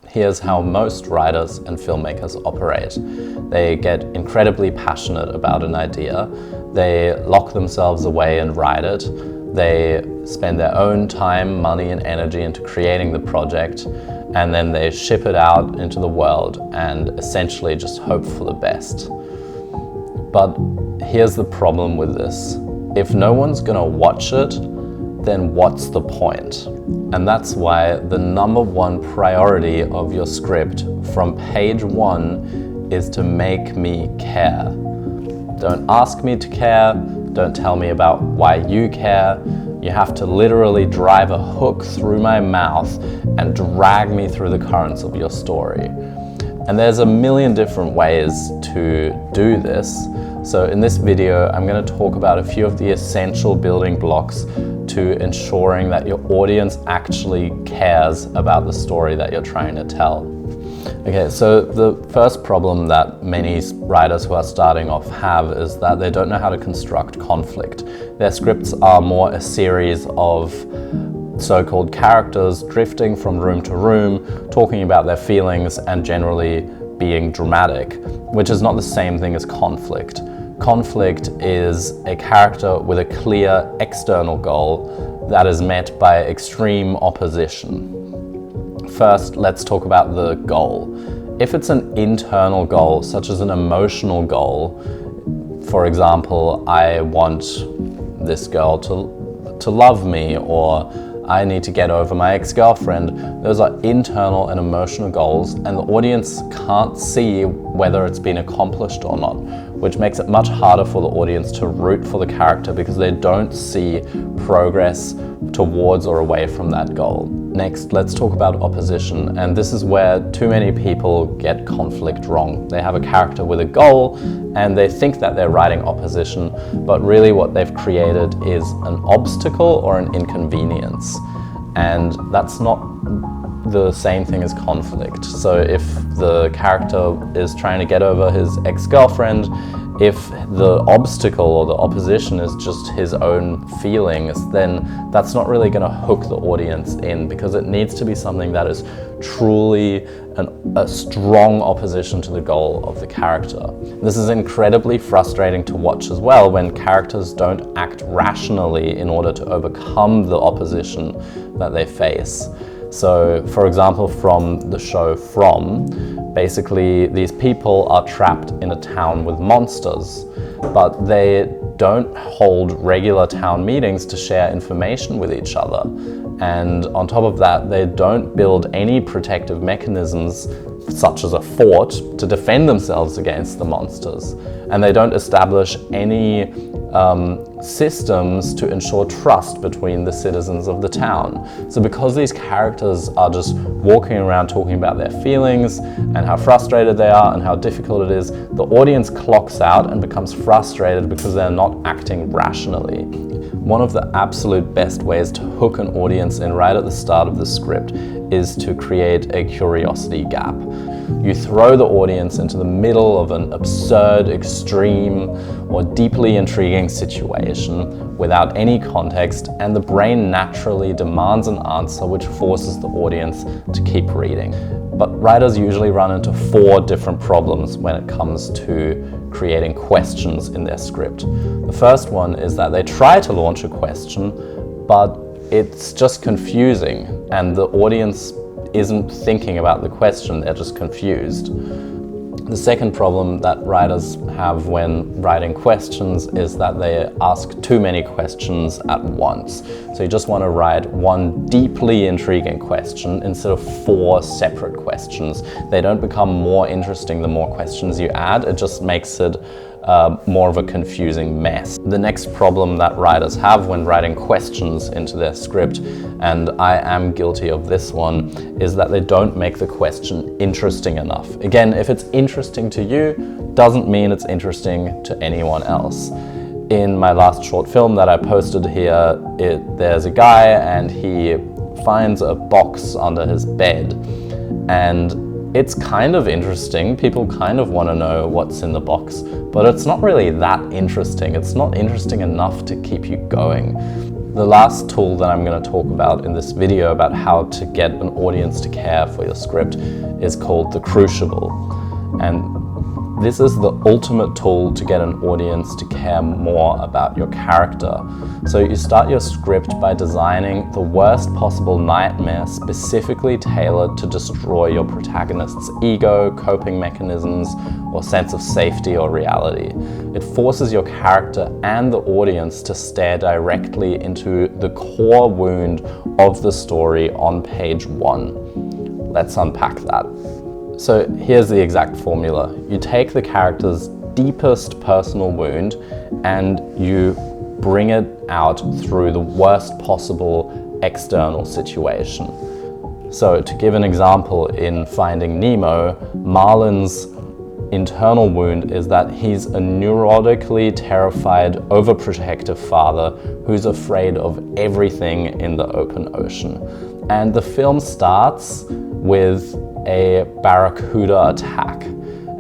here's how most writers and filmmakers operate. They get incredibly passionate about an idea, they lock themselves away and write it, they spend their own time, money and energy into creating the project, and then they ship it out into the world and essentially just hope for the best. But here's the problem with this. If no one's gonna watch it, then what's the point? And that's why the #1 priority of your script from page 1 is to make me care. Don't ask me to care, don't tell me about why you care. You have to literally drive a hook through my mouth and drag me through the currents of your story. And there's a million different ways to do this. So in this video, I'm going to talk about a few of the essential building blocks to ensuring that your audience actually cares about the story that you're trying to tell. Okay, so the first problem that many writers who are starting off have is that they don't know how to construct conflict. Their scripts are more a series of so-called characters drifting from room to room, talking about their feelings and generally being dramatic, which is not the same thing as conflict. Conflict is a character with a clear external goal that is met by extreme opposition. First, let's talk about the goal. If it's an internal goal, such as an emotional goal, for example, I want this girl to love me, or I need to get over my ex-girlfriend. Those are internal and emotional goals, and the audience can't see whether it's been accomplished or not, which makes it much harder for the audience to root for the character because they don't see progress towards or away from that goal. Next, let's talk about opposition, and this is where too many people get conflict wrong. They have a character with a goal and they think that they're writing opposition, but really what they've created is an obstacle or an inconvenience, and that's not the same thing as conflict. So if the character is trying to get over his ex-girlfriend, if the obstacle or the opposition is just his own feelings, then that's not really going to hook the audience in, because it needs to be something that is truly a strong opposition to the goal of the character. This is incredibly frustrating to watch as well when characters don't act rationally in order to overcome the opposition that they face. So, for example, from the show From, basically these people are trapped in a town with monsters, but they don't hold regular town meetings to share information with each other. And on top of that, they don't build any protective mechanisms, such as a fort, to defend themselves against the monsters. And they don't establish any systems to ensure trust between the citizens of the town. So because these characters are just walking around talking about their feelings and how frustrated they are and how difficult it is, the audience clocks out and becomes frustrated because they're not acting rationally. One of the absolute best ways to hook an audience in right at the start of the script is to create a curiosity gap. You throw the audience into the middle of an absurd, extreme, or deeply intriguing situation without any context, and the brain naturally demands an answer which forces the audience to keep reading. But writers usually run into 4 different problems when it comes to creating questions in their script. The first one is that they try to launch a question, but it's just confusing, and the audience isn't thinking about the question, they're just confused. The second problem that writers have when writing questions is that they ask too many questions at once. So you just want to write one deeply intriguing question instead of 4 separate questions. They don't become more interesting the more questions you add, it just makes it more of a confusing mess. The next problem that writers have when writing questions into their script, and I am guilty of this one, is that they don't make the question interesting enough. Again, if it's interesting to you, doesn't mean it's interesting to anyone else. In my last short film that I posted here, there's a guy and he finds a box under his bed, and it's kind of interesting. People kind of want to know what's in the box, but it's not really that interesting. It's not interesting enough to keep you going. The last tool that I'm going to talk about in this video about how to get an audience to care for your script is called the Crucible. And this is the ultimate tool to get an audience to care more about your character. So you start your script by designing the worst possible nightmare specifically tailored to destroy your protagonist's ego, coping mechanisms, or sense of safety or reality. It forces your character and the audience to stare directly into the core wound of the story on page 1. Let's unpack that. So here's the exact formula. You take the character's deepest personal wound and you bring it out through the worst possible external situation. So to give an example, in Finding Nemo, Marlin's internal wound is that he's a neurotically terrified, overprotective father who's afraid of everything in the open ocean. And the film starts with a barracuda attack,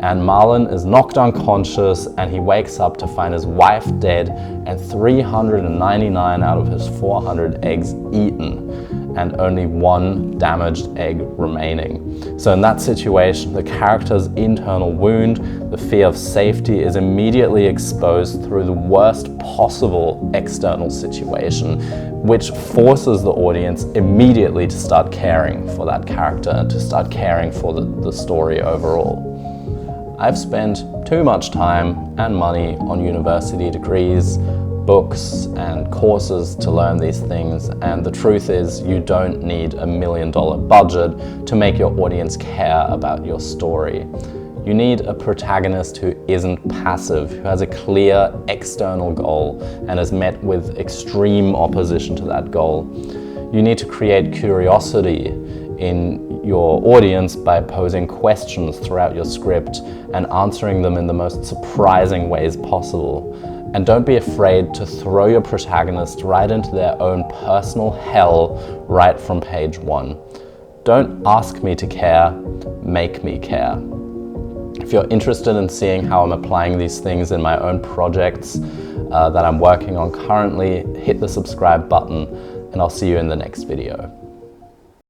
and Marlin is knocked unconscious and he wakes up to find his wife dead and 399 out of his 400 eggs eaten and only 1 damaged egg remaining. So in that situation, the character's internal wound, the fear of safety, is immediately exposed through the worst possible external situation, which forces the audience immediately to start caring for that character and to start caring for the story overall. I've spent too much time and money on university degrees, books and courses to learn these things, and the truth is you don't need $1 million budget to make your audience care about your story. You need a protagonist who isn't passive, who has a clear external goal and is met with extreme opposition to that goal. You need to create curiosity in your audience by posing questions throughout your script and answering them in the most surprising ways possible. And don't be afraid to throw your protagonist right into their own personal hell right from page 1. Don't ask me to care, make me care. If you're interested in seeing how I'm applying these things in my own projects that I'm working on currently, hit the subscribe button and I'll see you in the next video.